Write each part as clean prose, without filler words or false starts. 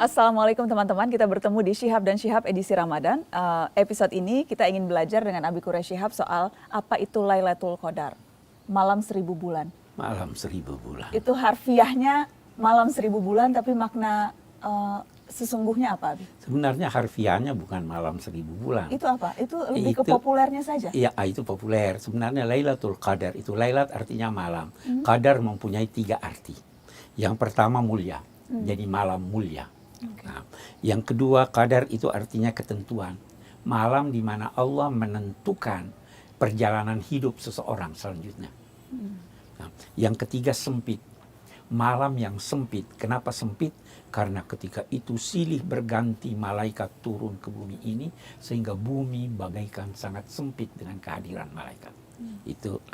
Assalamualaikum teman-teman, kita bertemu di Syihab dan Syihab edisi Ramadan. Episode ini kita ingin belajar dengan Abi Quraish Syihab soal apa itu Lailatul Qadar, malam 1000 bulan. Malam 1000 bulan. Itu harfiahnya malam 1000 bulan, tapi makna sesungguhnya apa, Abi? Sebenarnya harfiahnya bukan malam 1000 bulan. Itu apa? Itu lebih ke populernya saja? Iya, itu populer. Sebenarnya Lailatul Qadar, itu Lailat artinya malam. Qadar mempunyai 3 arti. Yang pertama mulia, jadi malam mulia. Nah, yang kedua, qadar itu artinya ketentuan. Malam di mana Allah menentukan perjalanan hidup seseorang selanjutnya. Nah, yang ketiga, sempit. Malam yang sempit. Kenapa sempit? Karena ketika itu silih berganti malaikat turun ke bumi ini, sehingga bumi bagaikan sangat sempit dengan kehadiran malaikat. Itu,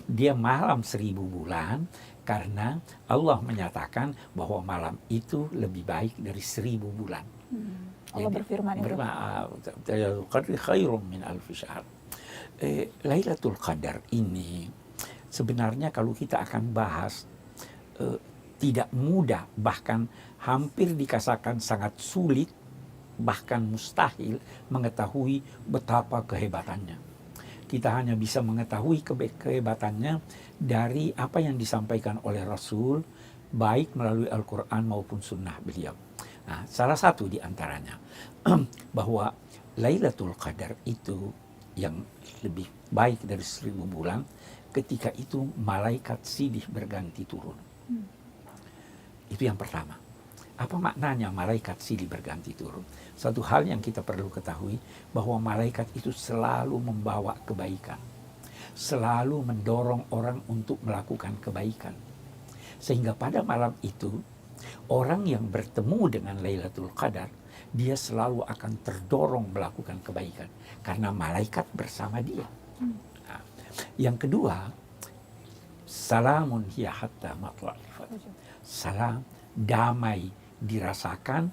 dia malam 1000 bulan, karena Allah menyatakan bahwa malam itu lebih baik dari 1000 bulan. Allah berfirman itu. Lailatul Qadri khairum min alfi syahr. Lailatul Qadar ini sebenarnya kalau kita akan bahas tidak mudah, bahkan hampir dikatakan sangat sulit, bahkan mustahil mengetahui betapa kehebatannya. Kita hanya bisa mengetahui kehebatannya dari apa yang disampaikan oleh Rasul, baik melalui Al-Quran maupun sunnah beliau. Nah, salah satu di antaranya, bahwa Lailatul Qadar itu yang lebih baik dari 1000 bulan, ketika itu malaikat silih berganti turun. Itu yang pertama. Apa maknanya malaikat silih berganti turun? Satu hal yang kita perlu ketahui, bahwa malaikat itu selalu membawa kebaikan. Selalu mendorong orang untuk melakukan kebaikan. Sehingga pada malam itu, orang yang bertemu dengan Lailatul Qadar, dia selalu akan terdorong melakukan kebaikan. Karena malaikat bersama dia. Nah, yang kedua, salamun hiya hatta matla'il fajr. Salam, damai dirasakan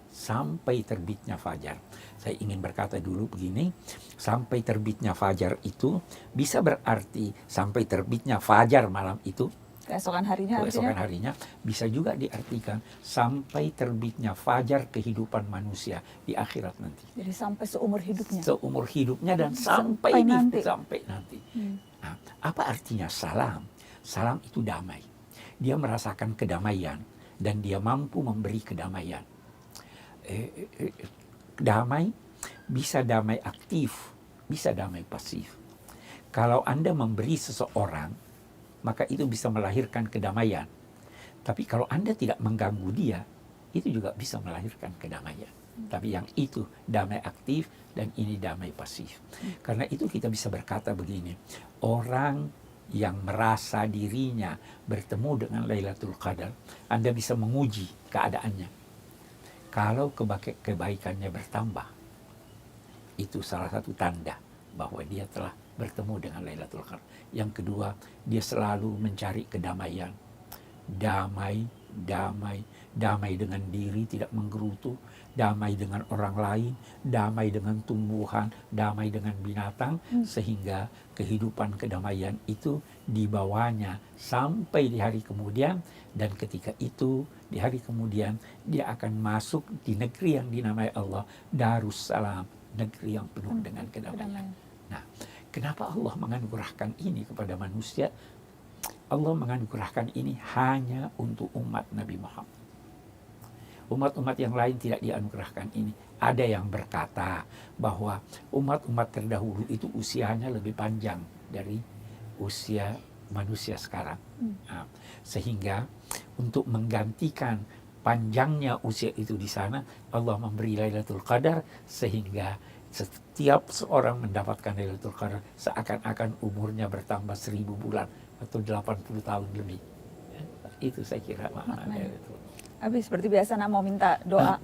sampai terbitnya fajar. Saya ingin berkata dulu begini, sampai terbitnya fajar itu bisa berarti sampai terbitnya fajar malam itu, Keesokan harinya, bisa juga diartikan sampai terbitnya fajar kehidupan manusia di akhirat nanti. Jadi sampai seumur hidupnya. Seumur hidupnya dan sampai nanti. Nah, apa artinya salam? Salam itu damai. Dia merasakan kedamaian dan dia mampu memberi kedamaian. Damai bisa damai aktif, bisa damai pasif. Kalau Anda memberi seseorang, maka itu bisa melahirkan kedamaian. Tapi kalau Anda tidak mengganggu dia, itu juga bisa melahirkan kedamaian. Tapi yang itu damai aktif dan ini damai pasif. Karena itu kita bisa berkata begini, orang yang merasa dirinya bertemu dengan Lailatul Qadar, Anda bisa menguji keadaannya. Kalau kebaikannya bertambah, itu salah satu tanda bahwa dia telah bertemu dengan Lailatul Qadar. Yang kedua, dia selalu mencari kedamaian. Damai dengan diri, tidak menggerutu, damai dengan orang lain, damai dengan tumbuhan, damai dengan binatang, sehingga kehidupan kedamaian itu dibawanya sampai di hari kemudian, dan ketika itu di hari kemudian dia akan masuk di negeri yang dinamai Allah Darussalam, negeri yang penuh dengan kedamaian. Nah, kenapa Allah menganugerahkan ini kepada manusia? Allah menganugerahkan ini hanya untuk umat Nabi Muhammad. Umat-umat yang lain tidak dianugerahkan ini. Ada yang berkata bahwa umat-umat terdahulu itu usianya lebih panjang dari usia manusia sekarang. Nah, sehingga untuk menggantikan panjangnya usia itu di sana, Allah memberi Lailatul Qadar, sehingga setiap seorang mendapatkan Lailatul Qadar seakan-akan umurnya bertambah 1000 bulan atau 80 tahun lebih. Itu saya kira maknanya itu. Habis seperti biasa mau minta doa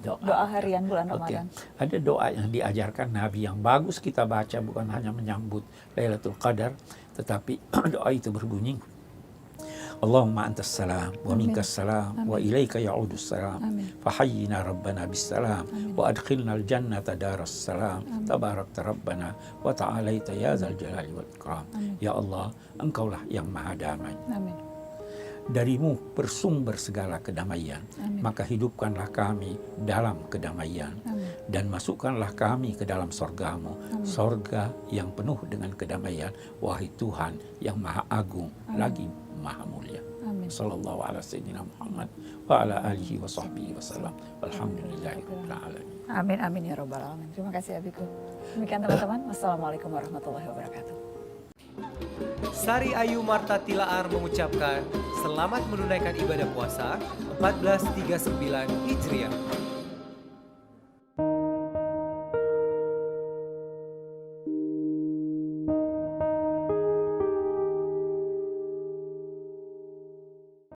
harian bulan Ramadan. Ada doa yang diajarkan Nabi yang bagus kita baca, bukan hanya menyambut Lailatul Qadar, tetapi doa itu berbunyi, Allahumma antas salam wa minkas salam wa ilaika ya'udus salam fahayyina rabbana bis salam wa adkhilna al jannata daras salam tabarakta rabbana wa ta'alaita ya zal jalali wal ikram. Ya Allah, engkaulah yang maha damai. Darimu bersumber segala kedamaian. Amin. Maka hidupkanlah kami dalam kedamaian. Amin. Dan masukkanlah kami ke dalam sorgamu. Sorga yang penuh dengan kedamaian. Wahai Tuhan yang maha agung, lagi maha mulia. Amin. Sallallahu ala sayyidina Muhammad wa ala alihi wa sahbihi wasallam. Alhamdulillahi rabbil alamin. Amin, amin ya robbal alamin. Terima kasih Abiku. Demikian teman-teman. Wassalamualaikum warahmatullahi wabarakatuh. Sari Ayu Marta Tilaar mengucapkan selamat menunaikan ibadah puasa 1439 Hijriah.